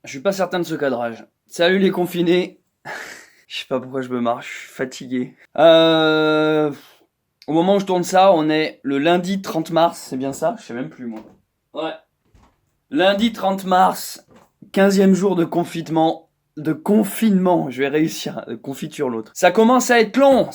Je suis pas certain de ce cadrage. Salut les confinés. Je sais pas pourquoi je me marre, je suis fatigué. Au moment où je tourne ça, on est le lundi 30 mars, c'est bien ça? Je sais même plus moi. Ouais. Lundi 30 mars, 15e jour de confinement. Je vais réussir. Confiture l'autre. Ça commence à être long,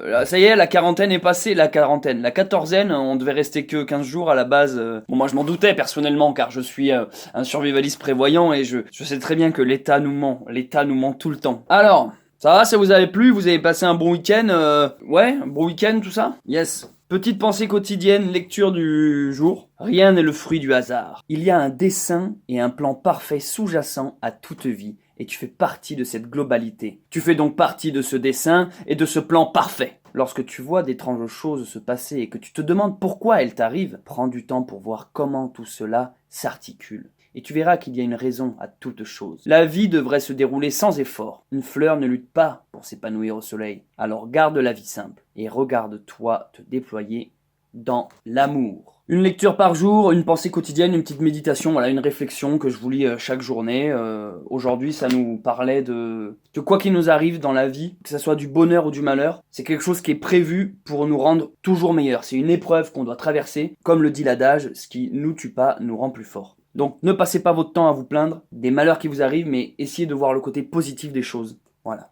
là, ça y est, la quarantaine est passée, la quatorzaine, on devait rester que 15 jours à la base. Bon, moi je m'en doutais personnellement, car je suis un survivaliste prévoyant et je sais très bien que l'État nous ment tout le temps. Alors, ça va, ça vous avait plu? Vous avez passé un bon week-end? Ouais, un bon week-end, tout ça? Yes. Petite pensée quotidienne, lecture du jour. Rien n'est le fruit du hasard. Il y a un dessein et un plan parfait sous-jacent à toute vie, et tu fais partie de cette globalité. Tu fais donc partie de ce dessein et de ce plan parfait. Lorsque tu vois d'étranges choses se passer et que tu te demandes pourquoi elles t'arrivent, prends du temps pour voir comment tout cela s'articule. Et tu verras qu'il y a une raison à toute chose. La vie devrait se dérouler sans effort. Une fleur ne lutte pas pour s'épanouir au soleil. Alors garde la vie simple et regarde-toi te déployer dans l'amour. Une lecture par jour, une pensée quotidienne, une petite méditation, voilà, une réflexion que je vous lis chaque journée. Aujourd'hui, ça nous parlait de quoi qu'il nous arrive dans la vie, que ce soit du bonheur ou du malheur, c'est quelque chose qui est prévu pour nous rendre toujours meilleurs. C'est une épreuve qu'on doit traverser. Comme le dit l'adage, ce qui nous tue pas nous rend plus forts. Donc ne passez pas votre temps à vous plaindre des malheurs qui vous arrivent, mais essayez de voir le côté positif des choses. Voilà.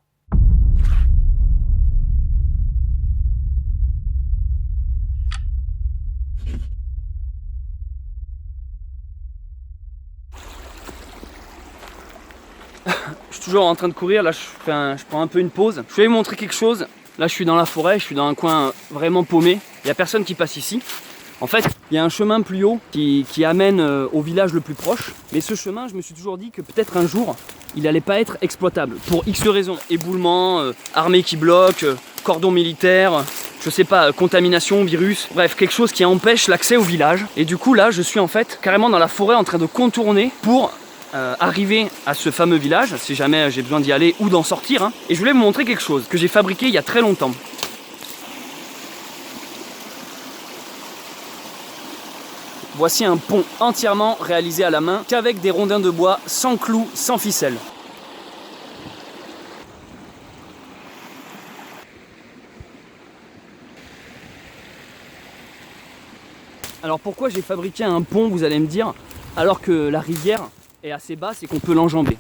Je suis toujours en train de courir, là je prends un peu une pause. Je vais vous montrer quelque chose. Là je suis dans la forêt, je suis dans un coin vraiment paumé. Il n'y a personne qui passe ici. En fait, il y a un chemin plus haut qui amène au village le plus proche. Mais ce chemin, je me suis toujours dit que peut-être un jour, il n'allait pas être exploitable. Pour X raisons. Éboulement, armée qui bloque, cordon militaire, je sais pas, contamination, virus. Bref, quelque chose qui empêche l'accès au village. Et du coup, là, je suis en fait carrément dans la forêt en train de contourner pour arriver à ce fameux village, si jamais j'ai besoin d'y aller ou d'en sortir. Hein. Et je voulais vous montrer quelque chose que j'ai fabriqué il y a très longtemps. Voici un pont entièrement réalisé à la main, qu'avec des rondins de bois, sans clous, sans ficelle. Alors pourquoi j'ai fabriqué un pont, vous allez me dire, alors que la rivière est assez basse et qu'on peut l'enjamber?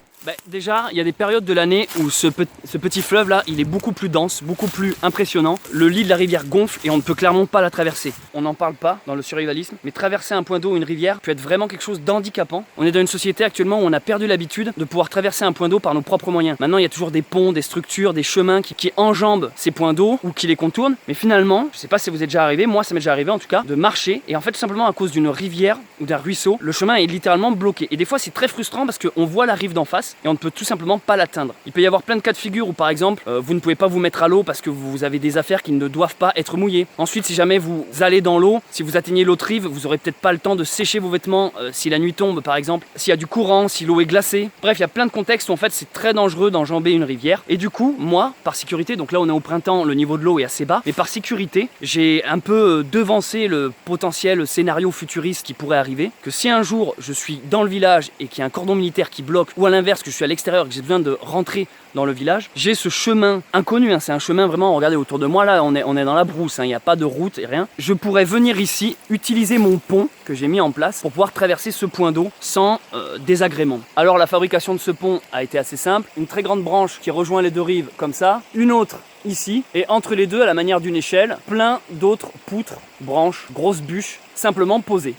Déjà, il y a des périodes de l'année où ce petit fleuve là, il est beaucoup plus dense, beaucoup plus impressionnant. Le lit de la rivière gonfle et on ne peut clairement pas la traverser. On n'en parle pas dans le survivalisme, mais traverser un point d'eau ou une rivière peut être vraiment quelque chose d'handicapant. On est dans une société actuellement où on a perdu l'habitude de pouvoir traverser un point d'eau par nos propres moyens. Maintenant, il y a toujours des ponts, des structures, des chemins qui enjambent ces points d'eau ou qui les contournent. Mais finalement, je sais pas si vous êtes déjà arrivé, moi ça m'est déjà arrivé en tout cas, de marcher et en fait tout simplement à cause d'une rivière ou d'un ruisseau, le chemin est littéralement bloqué. Et des fois c'est très frustrant parce qu'on voit la rive d'en face et on ne peut tout simplement pas l'atteindre. Il peut y avoir plein de cas de figure où par exemple vous ne pouvez pas vous mettre à l'eau parce que vous avez des affaires qui ne doivent pas être mouillées. Ensuite, si jamais vous allez dans l'eau, si vous atteignez l'autre rive, vous aurez peut-être pas le temps de sécher vos vêtements si la nuit tombe par exemple, s'il y a du courant, si l'eau est glacée. Bref, il y a plein de contextes où en fait c'est très dangereux d'enjamber une rivière. Et du coup, moi, par sécurité, donc là on est au printemps, le niveau de l'eau est assez bas, mais par sécurité, j'ai un peu devancé le potentiel scénario futuriste qui pourrait arriver, que si un jour je suis dans le village et qu'il y a un cordon militaire qui bloque, ou à l'inverse que je suis à l'extérieur et que j'ai besoin de rentrer dans le village, j'ai ce chemin inconnu, hein, c'est un chemin vraiment, regardez autour de moi là, on est dans la brousse, il n'y a pas de route et rien. Je pourrais venir ici, utiliser mon pont que j'ai mis en place pour pouvoir traverser ce point d'eau sans désagrément. Alors la fabrication de ce pont a été assez simple, une très grande branche qui rejoint les deux rives comme ça, une autre ici, et entre les deux, à la manière d'une échelle, plein d'autres poutres, branches, grosses bûches, simplement posées.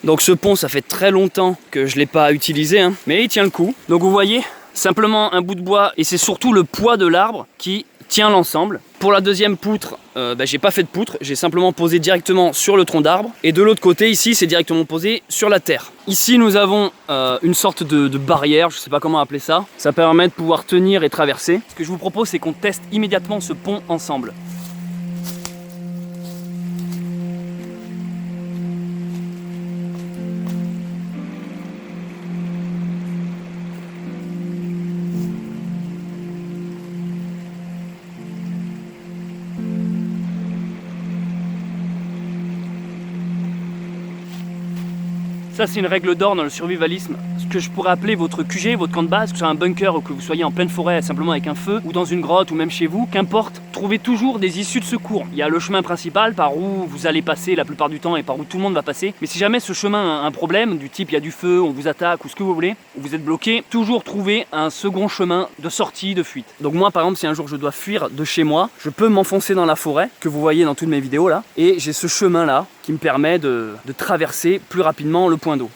Donc ce pont, ça fait très longtemps que je ne l'ai pas utilisé, hein, mais il tient le coup. Donc vous voyez, simplement un bout de bois, et c'est surtout le poids de l'arbre qui tient l'ensemble. Pour la deuxième poutre, j'ai pas fait de poutre, j'ai simplement posé directement sur le tronc d'arbre. Et de l'autre côté, ici, c'est directement posé sur la terre. Ici, nous avons une sorte de barrière, je sais pas comment appeler ça. Ça permet de pouvoir tenir et traverser. Ce que je vous propose, c'est qu'on teste immédiatement ce pont ensemble. Ça c'est une règle d'or dans le survivalisme, ce que je pourrais appeler votre QG, votre camp de base, que ce soit un bunker ou que vous soyez en pleine forêt simplement avec un feu, ou dans une grotte ou même chez vous, qu'importe, trouvez toujours des issues de secours. Il y a le chemin principal par où vous allez passer la plupart du temps et par où tout le monde va passer, mais si jamais ce chemin a un problème, du type il y a du feu, on vous attaque ou ce que vous voulez, ou vous êtes bloqué, toujours trouver un second chemin de sortie, de fuite. Donc moi par exemple si un jour je dois fuir de chez moi, je peux m'enfoncer dans la forêt, que vous voyez dans toutes mes vidéos là, et j'ai ce chemin là qui me permet de traverser plus rapidement le point d'eau.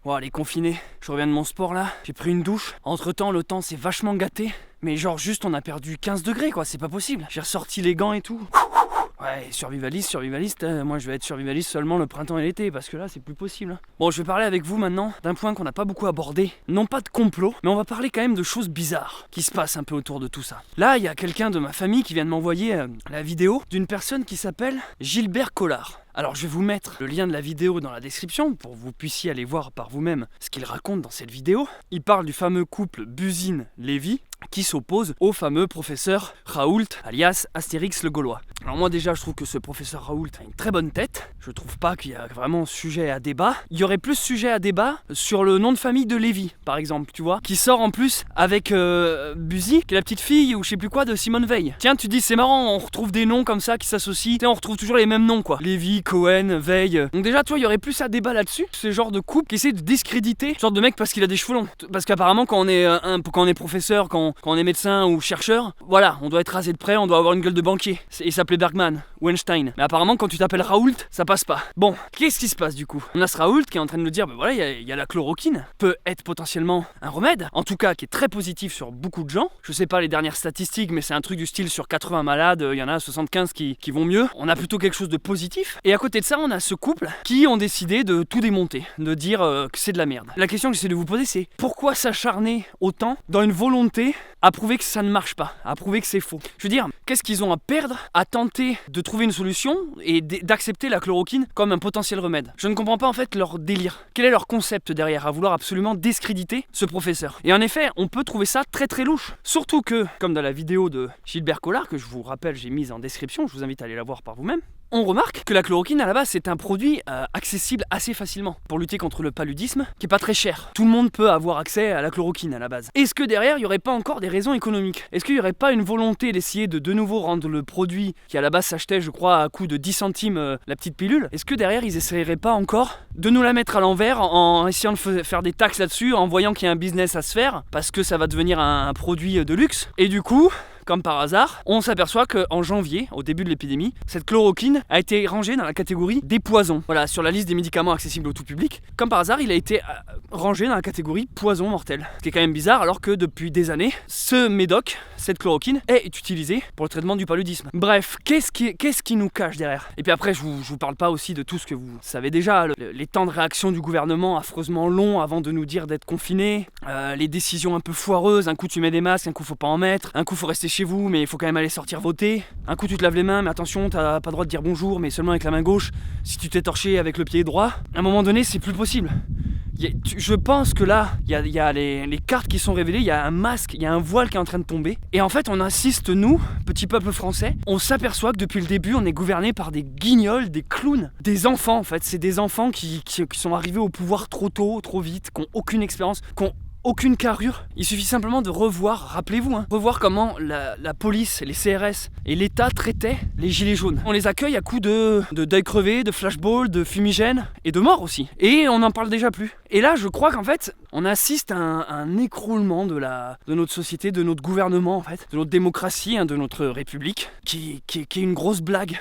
Wow, les confinés, je reviens de mon sport là, j'ai pris une douche. Entre temps, le temps s'est vachement gâté. Mais genre juste on a perdu 15 degrés quoi, c'est pas possible. J'ai ressorti les gants et tout. Ouais, survivaliste, moi je vais être survivaliste seulement le printemps et l'été parce que là c'est plus possible. Hein. Bon, je vais parler avec vous maintenant d'un point qu'on n'a pas beaucoup abordé. Non pas de complot, mais on va parler quand même de choses bizarres qui se passent un peu autour de tout ça. Là, il y a quelqu'un de ma famille qui vient de m'envoyer la vidéo d'une personne qui s'appelle Gilbert Collard. Alors je vais vous mettre le lien de la vidéo dans la description pour que vous puissiez aller voir par vous-même ce qu'il raconte dans cette vidéo. Il parle du fameux couple Buzyn-Lévy qui s'oppose au fameux professeur Raoult, alias Astérix le Gaulois. Alors moi déjà je trouve que ce professeur Raoult a une très bonne tête. Je trouve pas qu'il y a vraiment sujet à débat. Il y aurait plus sujet à débat sur le nom de famille de Lévy par exemple, tu vois, qui sort en plus avec Buzy, qui est la petite fille ou je sais plus quoi de Simone Veil. Tiens, tu dis c'est marrant, on retrouve des noms comme ça qui s'associent. Tiens, on retrouve toujours les mêmes noms quoi. Lévy, Cohen, Veil. Donc déjà tu vois il y aurait plus à débat là-dessus. Ce genre de couple qui essaie de discréditer ce genre de mec parce qu'il a des cheveux longs. Parce qu'apparemment quand on est professeur, quand on est médecin ou chercheur, voilà, on doit être rasé de près, on doit avoir une gueule de banquier. Il s'appelait Bergman ou Einstein. Mais apparemment quand tu t'appelles Raoult, ça passe pas. Bon, qu'est-ce qui se passe du coup? On a ce Raoult qui est en train de nous dire, ben voilà, il y a la chloroquine, peut être potentiellement un remède, en tout cas qui est très positif sur beaucoup de gens. Je sais pas les dernières statistiques, mais c'est un truc du style sur 80 malades, il y en a 75 qui vont mieux. On a plutôt quelque chose de positif. Et à côté de ça, on a ce couple qui ont décidé de tout démonter, de dire que c'est de la merde. La question que j'essaie de vous poser, c'est pourquoi s'acharner autant dans une volonté à prouver que ça ne marche pas, à prouver que c'est faux. Je veux dire, qu'est-ce qu'ils ont à perdre à tenter de trouver une solution et d'accepter la chloroquine comme un potentiel remède? Je ne comprends pas en fait leur délire. Quel est leur concept derrière à vouloir absolument discréditer ce professeur? Et en effet, on peut trouver ça très très louche. Surtout que, comme dans la vidéo de Gilbert Collard, que je vous rappelle, j'ai mise en description, je vous invite à aller la voir par vous-même, on remarque que la chloroquine à la base c'est un produit accessible assez facilement pour lutter contre le paludisme qui est pas très cher. Tout le monde peut avoir accès à la chloroquine à la base. Est-ce que derrière il n'y aurait pas encore des raisons économiques? Est-ce qu'il n'y aurait pas une volonté d'essayer de nouveau rendre le produit qui à la base s'achetait je crois à coût de 10 centimes la petite pilule, est-ce que derrière ils essaieraient pas encore de nous la mettre à l'envers en essayant de faire des taxes là-dessus, en voyant qu'il y a un business à se faire parce que ça va devenir un produit de luxe et du coup comme par hasard, on s'aperçoit qu'en janvier, au début de l'épidémie, cette chloroquine a été rangée dans la catégorie des poisons. Voilà, sur la liste des médicaments accessibles au tout public. Comme par hasard, il a été rangé dans la catégorie poison mortel. Ce qui est quand même bizarre alors que depuis des années, ce médoc, cette chloroquine, est utilisée pour le traitement du paludisme. Bref, qu'est-ce qui nous cache derrière? Et puis après, je vous parle pas aussi de tout ce que vous savez déjà, les temps de réaction du gouvernement affreusement longs avant de nous dire d'être confinés, les décisions un peu foireuses, un coup tu mets des masques, un coup faut pas en mettre, un coup faut rester chez vous mais il faut quand même aller sortir voter, un coup tu te laves les mains mais attention t'as pas le droit de dire bonjour mais seulement avec la main gauche si tu t'es torché avec le pied droit. À un moment donné c'est plus possible. Je pense que là, il y a les cartes qui sont révélées, il y a un masque, il y a un voile qui est en train de tomber. Et en fait, on assiste, nous, petit peuple français, on s'aperçoit que depuis le début, on est gouverné par des guignols, des clowns, des enfants en fait. C'est des enfants qui sont arrivés au pouvoir trop tôt, trop vite, qui n'ont aucune expérience, qui n'ont aucune carrure. Il suffit simplement de revoir, rappelez-vous, revoir comment la police, les CRS et l'État traitaient les gilets jaunes. On les accueille à coups de deuil crevé, de flashball, de fumigène et de mort aussi. Et on n'en parle déjà plus. Et là, je crois qu'en fait, on assiste à un écroulement de notre société, de notre gouvernement en fait, de notre démocratie, de notre république, qui est une grosse blague.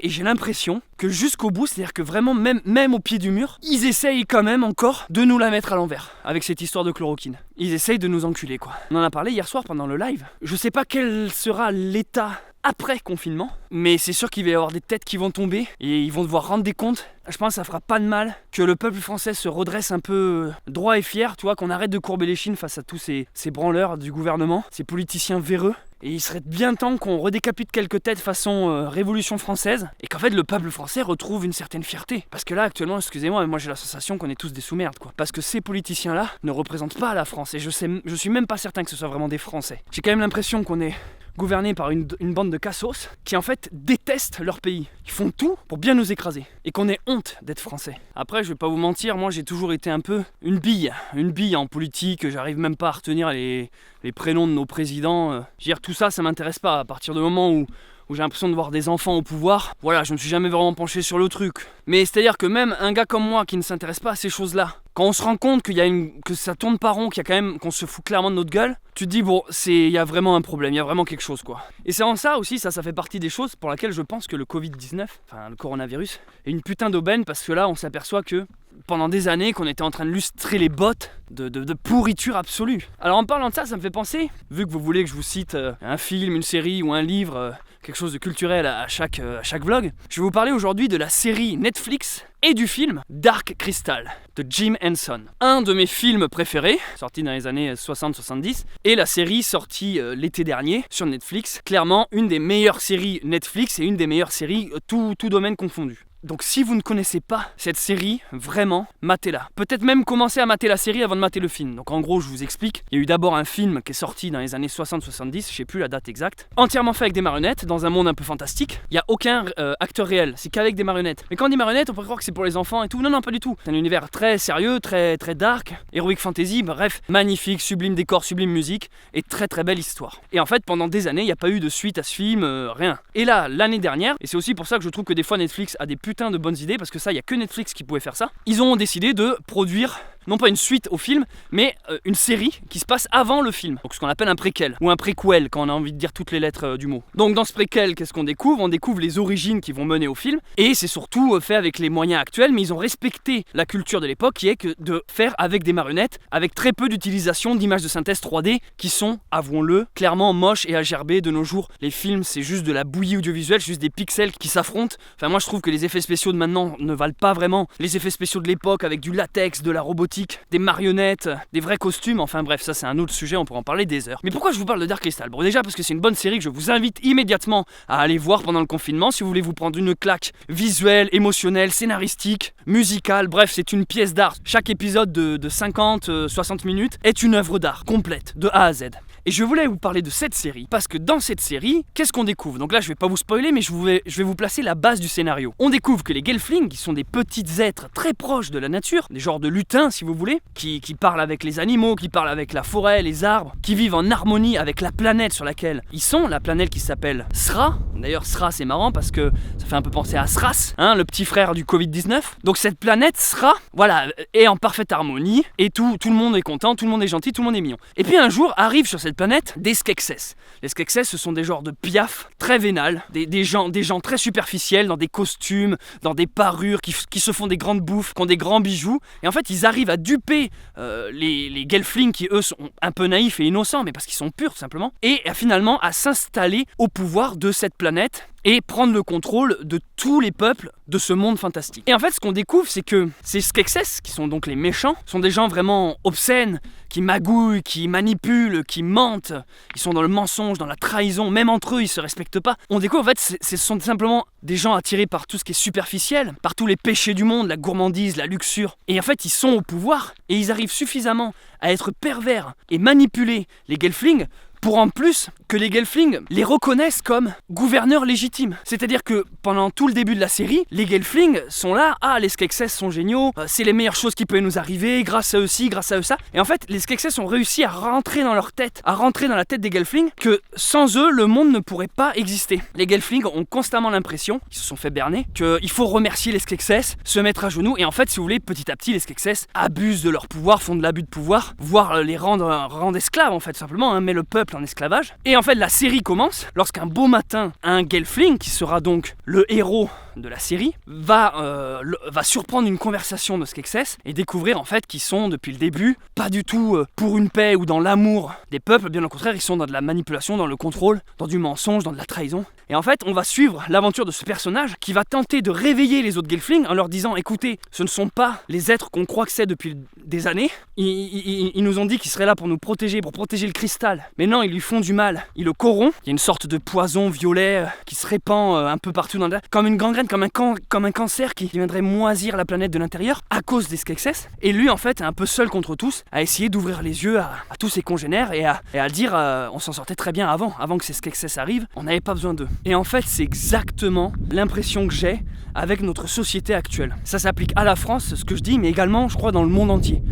Et j'ai l'impression que jusqu'au bout, c'est-à-dire que vraiment, même au pied du mur, ils essayent quand même encore de nous la mettre à l'envers avec cette histoire de chloroquine. Ils essayent de nous enculer quoi. On en a parlé hier soir pendant le live. Je sais pas quel sera l'état après confinement, mais c'est sûr qu'il va y avoir des têtes qui vont tomber et ils vont devoir rendre des comptes. Je pense que ça fera pas de mal que le peuple français se redresse un peu droit et fier, tu vois, qu'on arrête de courber les chines face à tous ces branleurs du gouvernement, ces politiciens véreux. Et il serait bien temps qu'on redécapite quelques têtes façon Révolution française et qu'en fait le peuple français retrouve une certaine fierté. Parce que là actuellement, excusez-moi, mais moi j'ai la sensation qu'on est tous des sous-merdes quoi. Parce que ces politiciens-là ne représentent pas la France et je suis même pas certain que ce soit vraiment des Français. J'ai quand même l'impression qu'on est gouvernés par une bande de cassos qui en fait détestent leur pays. Ils font tout pour bien nous écraser et qu'on ait honte d'être français. Après, je vais pas vous mentir, moi j'ai toujours été un peu une bille en politique. J'arrive même pas à retenir les prénoms de nos présidents. Je veux dire, tout ça, ça m'intéresse pas. À partir du moment où j'ai l'impression de voir des enfants au pouvoir, voilà, je me suis jamais vraiment penché sur le truc. Mais c'est-à-dire que même un gars comme moi qui ne s'intéresse pas à ces choses-là, quand on se rend compte que ça tourne pas rond, qu'on se fout clairement de notre gueule, tu te dis bon, il y a vraiment un problème, il y a vraiment quelque chose quoi. Et c'est en ça aussi, ça fait partie des choses pour lesquelles je pense que le Covid-19, enfin le coronavirus, est une putain d'aubaine parce que là on s'aperçoit que pendant des années qu'on était en train de lustrer les bottes de pourriture absolue. Alors en parlant de ça, ça me fait penser, vu que vous voulez que je vous cite un film, une série ou un livre, quelque chose de culturel à chaque vlog, je vais vous parler aujourd'hui de la série Netflix et du film Dark Crystal de Jim Henson. Un de mes films préférés, sorti dans les années 60-70, et la série sortie l'été dernier sur Netflix. Clairement, une des meilleures séries Netflix et une des meilleures séries tout domaine confondu. Donc si vous ne connaissez pas cette série, vraiment, matez-la. Peut-être même commencer à mater la série avant de mater le film. Donc en gros, je vous explique. Il y a eu d'abord un film qui est sorti dans les années 60-70, je sais plus la date exacte, entièrement fait avec des marionnettes, dans un monde un peu fantastique. Il n'y a aucun acteur réel, c'est qu'avec des marionnettes. Mais quand on dit marionnettes, on peut croire que c'est pour les enfants et tout. Non, pas du tout. C'est un univers très sérieux, très dark, heroic fantasy, bref, magnifique, sublime décor, sublime musique et très belle histoire. Et en fait, pendant des années, il n'y a pas eu de suite à ce film, rien. Et là, l'année dernière, et c'est aussi pour ça que je trouve que des fois Netflix a des putain de bonnes idées, parce que ça, il n'y a que Netflix qui pouvait faire ça. Ils ont décidé de produire non pas une suite au film, mais une série qui se passe avant le film. Donc ce qu'on appelle un préquel, ou un préquel, quand on a envie de dire toutes les lettres du mot. Donc dans ce préquel, qu'est-ce qu'on découvre ? On découvre les origines qui vont mener au film, et c'est surtout fait avec les moyens actuels, mais ils ont respecté la culture de l'époque, qui est que de faire avec des marionnettes, avec très peu d'utilisation d'images de synthèse 3D, qui sont, avouons-le, clairement moches et agerbées de nos jours. Les films, c'est juste de la bouillie audiovisuelle, c'est juste des pixels qui s'affrontent. Enfin moi je trouve que les effets spéciaux de maintenant ne valent pas vraiment les effets spéciaux de l'époque, avec du latex, de la robotique, des marionnettes, des vrais costumes, enfin bref, ça c'est un autre sujet, on pourra en parler des heures. Mais pourquoi je vous parle de Dark Crystal ? Bon déjà parce que c'est une bonne série que je vous invite immédiatement à aller voir pendant le confinement, si vous voulez vous prendre une claque visuelle, émotionnelle, scénaristique, musicale, bref c'est une pièce d'art. Chaque épisode de 50-60 minutes est une œuvre d'art complète, de A à Z. Et je voulais vous parler de cette série, parce que dans cette série, qu'est-ce qu'on découvre ? Donc là, je vais pas vous spoiler, mais je vais vous placer la base du scénario. On découvre que les Gelflings, qui sont des petits êtres très proches de la nature, des genres de lutins si vous voulez, qui parlent avec les animaux, qui parlent avec la forêt, les arbres, qui vivent en harmonie avec la planète sur laquelle ils sont, la planète qui s'appelle Sra. D'ailleurs, Sra, c'est marrant parce que ça fait un peu penser à Sras, hein, le petit frère du Covid-19. Donc cette planète Sra, voilà, est en parfaite harmonie, et tout le monde est content, tout le monde est gentil, tout le monde est mignon. Et puis un jour, arrive sur cette planète des Skeksis. Les Skeksis, ce sont des genres de piafs très vénales, des gens très superficiels, dans des costumes, dans des parures, qui se font des grandes bouffes, qui ont des grands bijoux. Et en fait, ils arrivent à duper les Gelflings qui, eux, sont un peu naïfs et innocents, mais parce qu'ils sont purs, tout simplement, et finalement à s'installer au pouvoir de cette planète et prendre le contrôle de tous les peuples de ce monde fantastique. Et en fait, ce qu'on découvre, c'est que ces Skeksis, qui sont donc les méchants, sont des gens vraiment obscènes, qui magouillent, qui manipulent, qui mentent. Ils sont dans le mensonge, dans la trahison, même entre eux, ils se respectent pas. On découvre, en fait, ce sont simplement des gens attirés par tout ce qui est superficiel, par tous les péchés du monde, la gourmandise, la luxure. Et en fait, ils sont au pouvoir, et ils arrivent suffisamment à être pervers et manipuler les Gelflings pour en plus que les Gelflings les reconnaissent comme gouverneurs légitimes. C'est-à-dire que pendant tout le début de la série, les Gelflings sont là, les Skeksis sont géniaux, c'est les meilleures choses qui peuvent nous arriver, grâce à eux-ci, grâce à eux ça. Et en fait, les Skeksis ont réussi à rentrer dans leur tête, à rentrer dans la tête des Gelflings, que sans eux, le monde ne pourrait pas exister. Les Gelflings ont constamment l'impression, ils se sont fait berner, qu'il faut remercier les Skeksis, se mettre à genoux, et en fait, si vous voulez, petit à petit, les Skeksis abusent de leur pouvoir, font de l'abus de pouvoir, voire les rendent esclaves, en fait, simplement, hein, mais le peuple en esclavage. Et en fait, la série commence lorsqu'un beau matin, un Gelfling, qui sera donc le héros de la série, va surprendre une conversation de Skeksis et découvrir en fait qu'ils sont depuis le début pas du tout pour une paix ou dans l'amour des peuples, bien au contraire, ils sont dans de la manipulation, dans le contrôle, dans du mensonge, dans de la trahison. Et en fait, on va suivre l'aventure de ce personnage qui va tenter de réveiller les autres Gelflings en leur disant écoutez, ce ne sont pas les êtres qu'on croit que c'est depuis des années. Ils nous ont dit qu'ils seraient là pour nous protéger, pour protéger le cristal. Mais non, gens, ils lui font du mal, ils le corrompent. Il y a une sorte de poison violet qui se répand un peu partout dans l'air, comme une gangrène, comme un cancer qui viendrait moisir la planète de l'intérieur à cause des Skeksis. Et lui, en fait, est un peu seul contre tous, à essayer d'ouvrir les yeux à tous ses congénères et à dire on s'en sortait très bien avant que ces Skeksis arrivent, on n'avait pas besoin d'eux. Et en fait, c'est exactement l'impression que j'ai avec notre société actuelle. Ça s'applique à la France, ce que je dis, mais également, je crois, dans le monde entier.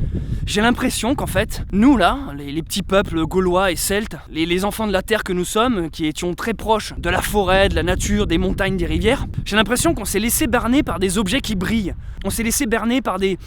J'ai l'impression qu'en fait, nous là, les petits peuples gaulois et celtes, les enfants de la terre que nous sommes, qui étions très proches de la forêt, de la nature, des montagnes, des rivières, j'ai l'impression qu'on s'est laissé berner par des objets qui brillent. On s'est laissé berner par des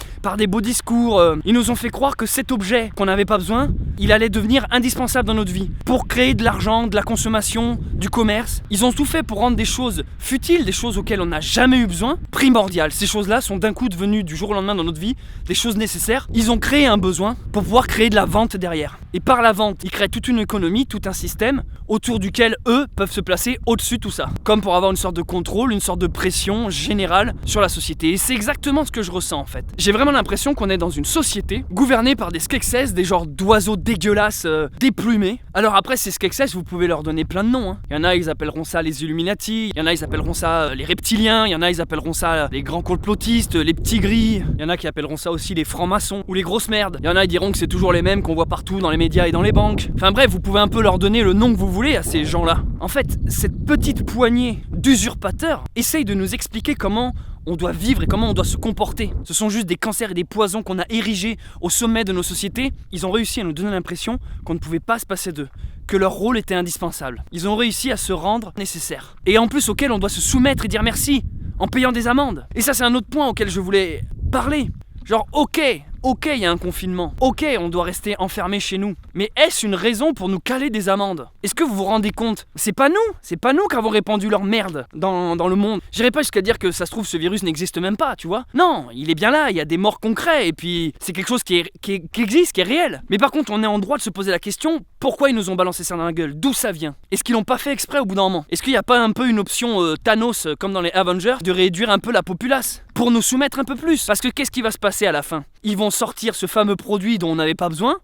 beaux discours. Ils nous ont fait croire que cet objet qu'on n'avait pas besoin, il allait devenir indispensable dans notre vie. Pour créer de l'argent, de la consommation, du commerce. Ils ont tout fait pour rendre des choses futiles, des choses auxquelles on n'a jamais eu besoin, primordiales. Ces choses-là sont d'un coup devenues du jour au lendemain dans notre vie des choses nécessaires. Ils ont créé un besoin pour pouvoir créer de la vente derrière. Et par la vente, ils créent toute une économie, tout un système autour duquel eux peuvent se placer au-dessus de tout ça. Comme pour avoir une sorte de contrôle, une sorte de pression générale sur la société. Et c'est exactement ce que je ressens en fait. J'ai vraiment l'impression qu'on est dans une société gouvernée par des Skeksis, des genres d'oiseaux dégueulasses, déplumés. Alors après, ces Skeksis, vous pouvez leur donner plein de noms. Il y en a, ils appelleront ça les Illuminati. Il y en a, ils appelleront ça les reptiliens. Il y en a, ils appelleront ça les grands complotistes, les petits gris. Il y en a qui appelleront ça aussi les francs-maçons ou les grosses merdes. Il y en a, ils diront que c'est toujours les mêmes qu'on voit partout dans les médias et dans les banques. Enfin bref, vous pouvez un peu leur donner le nom que vous voulez à ces gens-là. En fait, cette petite poignée d'usurpateurs essaye de nous expliquer comment on doit vivre et comment on doit se comporter. Ce sont juste des cancers et des poisons qu'on a érigés au sommet de nos sociétés. Ils ont réussi à nous donner l'impression qu'on ne pouvait pas se passer d'eux, que leur rôle était indispensable. Ils ont réussi à se rendre nécessaires. Et en plus auquel on doit se soumettre et dire merci, en payant des amendes. Et ça c'est un autre point auquel je voulais parler. Genre ok, il y a un confinement. Ok, on doit rester enfermé chez nous. Mais est-ce une raison pour nous caler des amendes? Est-ce que vous vous rendez compte? C'est pas nous qui avons répandu leur merde dans le monde. J'irai pas jusqu'à dire que ça se trouve ce virus n'existe même pas, tu vois. Non, il est bien là, il y a des morts concrets et puis c'est quelque chose qui existe, qui est réel. Mais par contre, on est en droit de se poser la question, pourquoi ils nous ont balancé ça dans la gueule? D'où ça vient? Est-ce qu'ils l'ont pas fait exprès au bout d'un moment? Est-ce qu'il n'y a pas un peu une option Thanos comme dans les Avengers de réduire un peu la populace pour nous soumettre un peu plus? Parce que qu'est-ce qui va se passer à la fin? Ils vont sortir ce fameux produit dont on n'avait pas besoin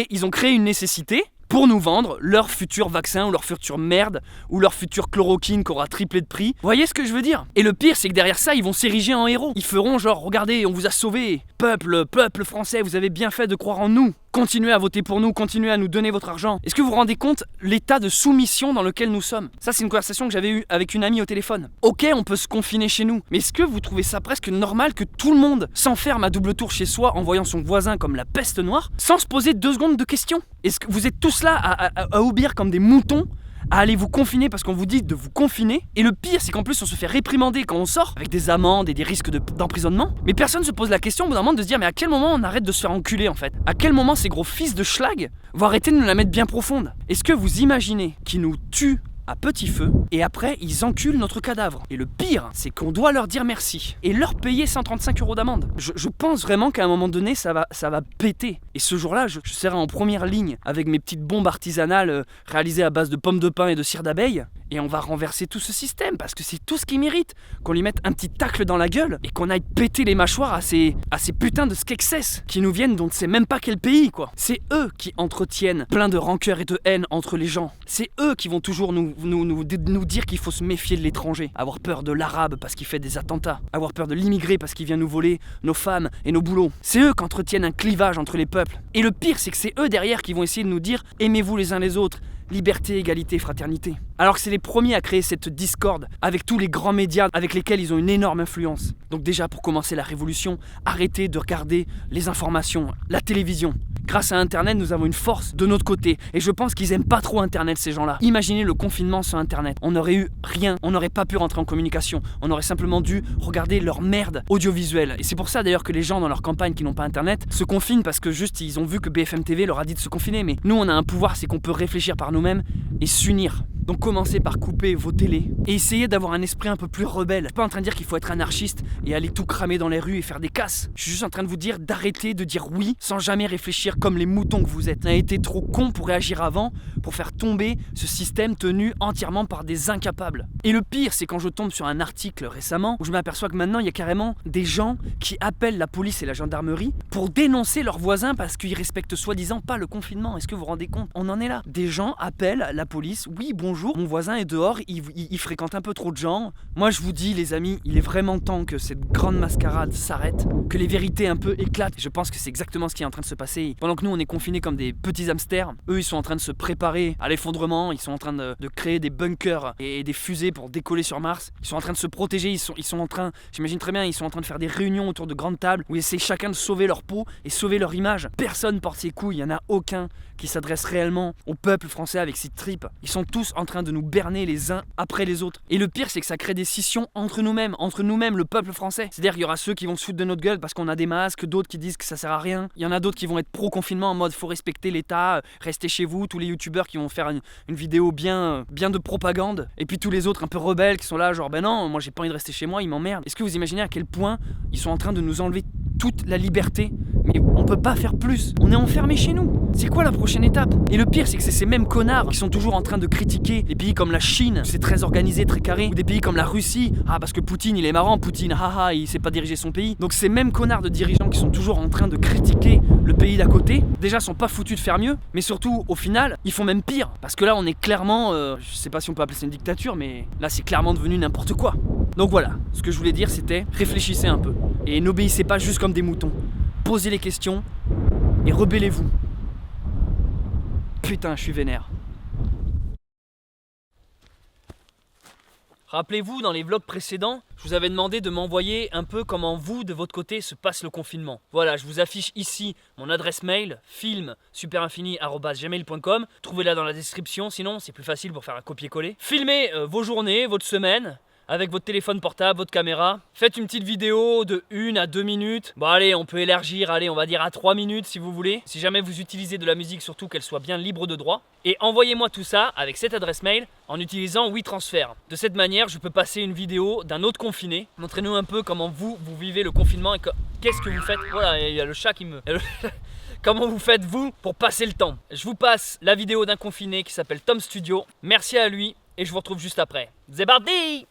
ils ont créé une nécessité pour nous vendre leur futur vaccin ou leur future merde ou leur future chloroquine qui aura triplé de prix. Vous voyez ce que je veux dire? Et le pire, c'est que derrière ça, ils vont s'ériger en héros. Ils feront genre, regardez, on vous a sauvés. Peuple français, vous avez bien fait de croire en nous. Continuez à voter pour nous, continuez à nous donner votre argent. Est-ce que vous vous rendez compte l'état de soumission dans lequel nous sommes? Ça, c'est une conversation que j'avais eue avec une amie au téléphone. Ok, on peut se confiner chez nous, mais est-ce que vous trouvez ça presque normal que tout le monde s'enferme à double tour chez soi en voyant son voisin comme la peste noire, sans se poser 2 secondes de questions? Est-ce que vous êtes tous là à obéir comme des moutons, à aller vous confiner parce qu'on vous dit de vous confiner? Et le pire, c'est qu'en plus on se fait réprimander quand on sort, avec des amendes et des risques d'emprisonnement. Mais personne se pose la question au bout d'un moment de se dire mais à quel moment on arrête de se faire enculer en fait? À quel moment ces gros fils de schlag vont arrêter de nous la mettre bien profonde? Est-ce que vous imaginez qu'ils nous tuent à petit feu et après ils enculent notre cadavre? Et le pire, c'est qu'on doit leur dire merci et leur payer 135 € d'amende. Je pense vraiment qu'à un moment donné ça va péter. Et ce jour-là, je serai en première ligne avec mes petites bombes artisanales réalisées à base de pommes de pin et de cire d'abeille. Et on va renverser tout ce système parce que c'est tout ce qui mérite. Qu'on lui mette un petit tacle dans la gueule et qu'on aille péter les mâchoires à ces putains de Skeksis qui nous viennent d'on ne sait même pas quel pays quoi. C'est eux qui entretiennent plein de rancœur et de haine entre les gens. C'est eux qui vont toujours nous dire qu'il faut se méfier de l'étranger. Avoir peur de l'arabe parce qu'il fait des attentats. Avoir peur de l'immigré parce qu'il vient nous voler nos femmes et nos boulots. C'est eux qui entretiennent un clivage entre les peuples. Et le pire c'est que c'est eux derrière qui vont essayer de nous dire aimez-vous les uns les autres. Liberté, égalité, fraternité. Alors que c'est les premiers à créer cette discorde avec tous les grands médias avec lesquels ils ont une énorme influence. Donc déjà pour commencer la révolution, arrêtez de regarder les informations, la télévision. Grâce à Internet, nous avons une force de notre côté. Et je pense qu'ils aiment pas trop Internet, ces gens-là. Imaginez le confinement sur Internet. On n'aurait eu rien, on n'aurait pas pu rentrer en communication. On aurait simplement dû regarder leur merde audiovisuelle. Et c'est pour ça d'ailleurs que les gens dans leur campagne qui n'ont pas Internet se confinent parce que juste ils ont vu que BFM TV leur a dit de se confiner. Mais nous on a un pouvoir, c'est qu'on peut réfléchir par nous-mêmes et s'unir. Donc commencez par couper vos télés et essayez d'avoir un esprit un peu plus rebelle. Je suis pas en train de dire qu'il faut être anarchiste et aller tout cramer dans les rues et faire des casses. Je suis juste en train de vous dire d'arrêter de dire oui sans jamais réfléchir comme les moutons que vous êtes. On a été trop con pour réagir avant, pour faire tomber ce système tenu entièrement par des incapables. Et le pire, c'est quand je tombe sur un article récemment où je m'aperçois que maintenant il y a carrément des gens qui appellent la police et la gendarmerie pour dénoncer leurs voisins parce qu'ils respectent soi-disant pas le confinement. Est-ce que vous vous rendez compte? On en est là. Des gens appellent la police. Oui, bonjour, mon voisin est dehors, il fréquente un peu trop de gens. Moi je vous dis les amis, il est vraiment temps que cette grande mascarade s'arrête, que les vérités un peu éclatent. Je pense que c'est exactement ce qui est en train de se passer. Pendant que nous on est confinés comme des petits hamsters, eux ils sont en train de se préparer à l'effondrement, ils sont en train de créer des bunkers et des fusées pour décoller sur Mars. Ils sont en train de se protéger, ils sont en train, j'imagine très bien, ils sont en train de faire des réunions autour de grandes tables où ils essaient chacun de sauver leur peau et sauver leur image. Personne porte ses couilles, il n'y en a aucun qui s'adresse réellement au peuple français avec ses tripes. Ils sont tous en train de nous berner les uns après les autres. Et le pire, c'est que ça crée des scissions entre nous-mêmes, le peuple français. C'est-à-dire qu'il y aura ceux qui vont se foutre de notre gueule parce qu'on a des masques, d'autres qui disent que ça sert à rien. Il y en a d'autres qui vont être pro-confinement en mode faut respecter l'État, restez chez vous. Tous les youtubeurs qui vont faire une vidéo bien de propagande. Et puis tous les autres un peu rebelles qui sont là genre ben non, moi j'ai pas envie de rester chez moi, ils m'emmerdent. Est-ce que vous imaginez à quel point ils sont en train de nous enlever toute la liberté? Mais on peut pas faire plus. On est enfermés chez nous. C'est quoi la prochaine étape? Et le pire, c'est que c'est ces mêmes connards qui sont toujours en train de critiquer des pays comme la Chine, c'est très organisé, très carré, ou des pays comme la Russie. Ah, parce que Poutine, il est marrant, Poutine, haha, il sait pas diriger son pays. Donc ces mêmes connards de dirigeants qui sont toujours en train de critiquer le pays d'à côté, déjà sont pas foutus de faire mieux, mais surtout, au final, ils font même pire. Parce que là, on est clairement, je sais pas si on peut appeler ça une dictature, mais là, c'est clairement devenu n'importe quoi. Donc voilà, ce que je voulais dire, c'était réfléchissez un peu. Et n'obéissez pas juste comme des moutons. Posez les questions et rebellez-vous. Putain, je suis vénère. Rappelez-vous, dans les vlogs précédents, je vous avais demandé de m'envoyer un peu comment vous, de votre côté, se passe le confinement. Voilà, je vous affiche ici mon adresse mail, filmsuperinfini@gmail.com. Trouvez-la dans la description, sinon c'est plus facile pour faire un copier-coller. Filmez vos journées, votre semaine, avec votre téléphone portable, votre caméra. Faites une petite vidéo de 1 à 2 minutes. Bon allez, on peut élargir, allez, on va dire à 3 minutes si vous voulez. Si jamais vous utilisez de la musique, surtout qu'elle soit bien libre de droit. Et envoyez-moi tout ça avec cette adresse mail en utilisant WeTransfer. De cette manière, je peux passer une vidéo d'un autre confiné. Montrez-nous un peu comment vous vivez le confinement et qu'est-ce que vous faites. Voilà, il y a le chat qui me... Comment vous faites vous pour passer le temps? Je vous passe la vidéo d'un confiné qui s'appelle Tom Studio. Merci à lui et je vous retrouve juste après. C'est parti!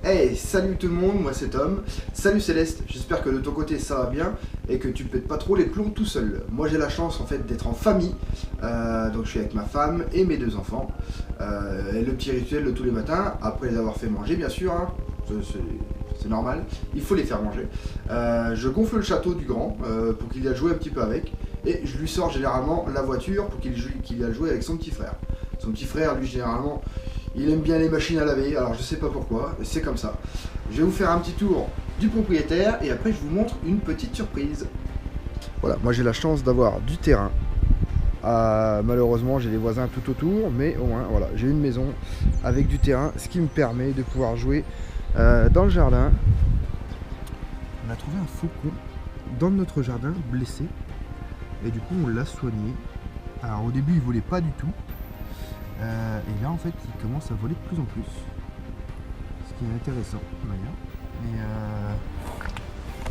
Hey, salut tout le monde, moi c'est Tom. Salut Céleste, j'espère que de ton côté ça va bien et que tu pètes pas trop les plombs tout seul. Moi j'ai la chance en fait d'être en famille, donc je suis avec ma femme et mes 2 enfants. Et le petit rituel de tous les matins, après les avoir fait manger bien sûr, hein, c'est normal, il faut les faire manger. Je gonfle le château du grand pour qu'il aille jouer un petit peu avec et je lui sors généralement la voiture pour qu'il aille jouer avec son petit frère. Son petit frère lui généralement... il aime bien les machines à laver, alors je sais pas pourquoi, c'est comme ça. Je vais vous faire un petit tour du propriétaire et après je vous montre une petite surprise. Voilà, moi j'ai la chance d'avoir du terrain. Malheureusement j'ai des voisins tout autour, mais au moins voilà, j'ai une maison avec du terrain, ce qui me permet de pouvoir jouer dans le jardin. On a trouvé un faucon dans notre jardin blessé et du coup on l'a soigné. Alors au début il volait pas du tout. Et là en fait il commence à voler de plus en plus, ce qui est intéressant d'ailleurs.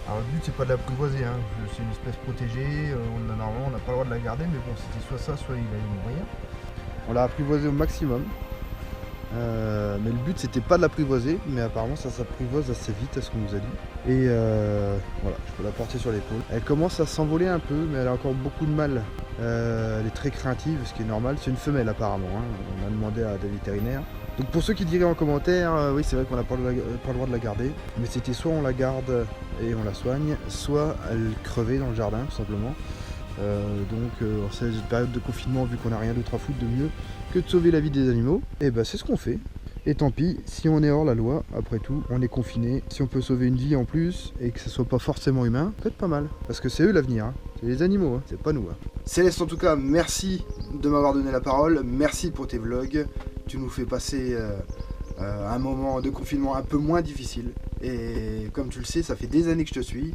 Alors le but c'est pas de l'apprivoiser, hein. C'est une espèce protégée, normalement on n'a pas le droit de la garder, mais bon c'était soit ça soit il allait mourir. On l'a apprivoisé au maximum, mais le but c'était pas de l'apprivoiser, mais apparemment ça s'apprivoise assez vite à ce qu'on nous a dit. Et voilà, je peux la porter sur l'épaule. Elle commence à s'envoler un peu, mais elle a encore beaucoup de mal. Elle est très craintive, ce qui est normal. C'est une femelle apparemment, hein. On a demandé à des vétérinaires. Donc pour ceux qui diraient en commentaire, oui c'est vrai qu'on n'a pas le droit de la garder, mais c'était soit on la garde et on la soigne, soit elle crevait dans le jardin tout simplement. Donc en cette période de confinement, vu qu'on n'a rien d'autre à foutre de mieux que de sauver la vie des animaux, et ben c'est ce qu'on fait. Et tant pis, si on est hors la loi, après tout, on est confiné. Si on peut sauver une vie en plus et que ce soit pas forcément humain, peut-être pas mal. Parce que c'est eux l'avenir, hein. C'est les animaux, hein. C'est pas nous, hein. Céleste, en tout cas, merci de m'avoir donné la parole. Merci pour tes vlogs. Tu nous fais passer un moment de confinement un peu moins difficile. Et comme tu le sais, ça fait des années que je te suis.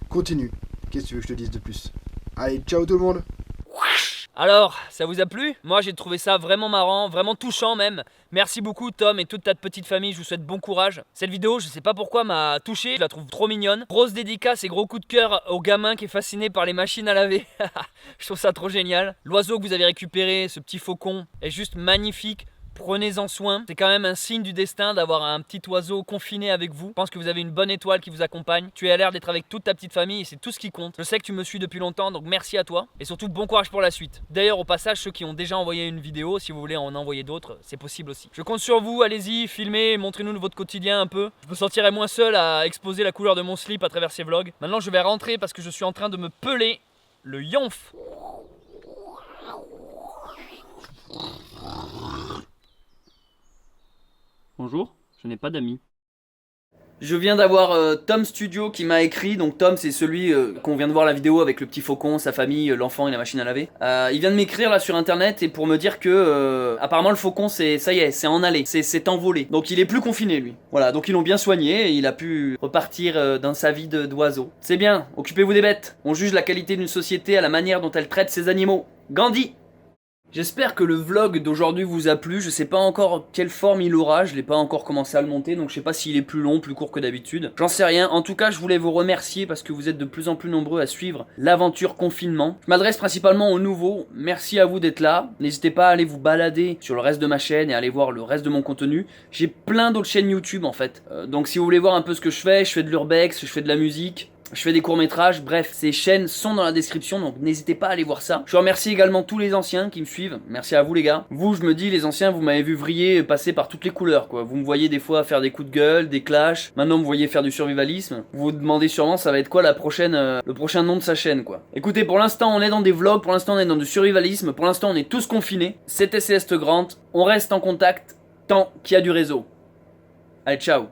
Continue. Qu'est-ce que tu veux que je te dise de plus? Allez, ciao tout le monde! Alors, ça vous a plu? Moi j'ai trouvé ça vraiment marrant, vraiment touchant même. Merci beaucoup Tom et toute ta petite famille, je vous souhaite bon courage. Cette vidéo, je sais pas pourquoi, m'a touché, je la trouve trop mignonne. Grosse dédicace et gros coup de cœur au gamin qui est fasciné par les machines à laver. Je trouve ça trop génial. L'oiseau que vous avez récupéré, ce petit faucon, est juste magnifique. Prenez-en soin, c'est quand même un signe du destin d'avoir un petit oiseau confiné avec vous. Je pense que vous avez une bonne étoile qui vous accompagne. Tu as l'air d'être avec toute ta petite famille et c'est tout ce qui compte. Je sais que tu me suis depuis longtemps, donc merci à toi. Et surtout bon courage pour la suite. D'ailleurs au passage, ceux qui ont déjà envoyé une vidéo, si vous voulez en envoyer d'autres, c'est possible aussi. Je compte sur vous, allez-y, filmez, montrez-nous votre quotidien un peu. Je me sentirai moins seul à exposer la couleur de mon slip à travers ces vlogs. Maintenant je vais rentrer parce que je suis en train de me peler le yonf. Bonjour, je n'ai pas d'amis. Je viens d'avoir Tom Studio qui m'a écrit, donc Tom c'est celui qu'on vient de voir la vidéo avec le petit faucon, sa famille, l'enfant et la machine à laver. Il vient de m'écrire là sur internet et pour me dire que apparemment le faucon ça y est, c'est en allée, c'est envolé. Donc il est plus confiné lui. Voilà, donc ils l'ont bien soigné et il a pu repartir dans sa vie d'oiseau. C'est bien, occupez-vous des bêtes. On juge la qualité d'une société à la manière dont elle traite ses animaux. Gandhi! J'espère que le vlog d'aujourd'hui vous a plu, je sais pas encore quelle forme il aura, je l'ai pas encore commencé à le monter, donc je sais pas s'il est plus long, plus court que d'habitude. J'en sais rien, en tout cas je voulais vous remercier parce que vous êtes de plus en plus nombreux à suivre l'aventure confinement. Je m'adresse principalement aux nouveaux, merci à vous d'être là, n'hésitez pas à aller vous balader sur le reste de ma chaîne et à aller voir le reste de mon contenu. J'ai plein d'autres chaînes YouTube en fait, donc si vous voulez voir un peu ce que je fais de l'urbex, je fais de la musique. Je fais des courts-métrages, bref, ces chaînes sont dans la description, donc n'hésitez pas à aller voir ça. Je remercie également tous les anciens qui me suivent, merci à vous les gars. Vous, je me dis, les anciens, vous m'avez vu vriller, passer par toutes les couleurs, quoi. Vous me voyez des fois faire des coups de gueule, des clashs, maintenant vous me voyez faire du survivalisme. Vous vous demandez sûrement ça va être quoi la prochaine, le prochain nom de sa chaîne, quoi. Écoutez, pour l'instant on est dans des vlogs, pour l'instant on est dans du survivalisme, pour l'instant on est tous confinés. C'était Céleste Grant, on reste en contact tant qu'il y a du réseau. Allez, ciao.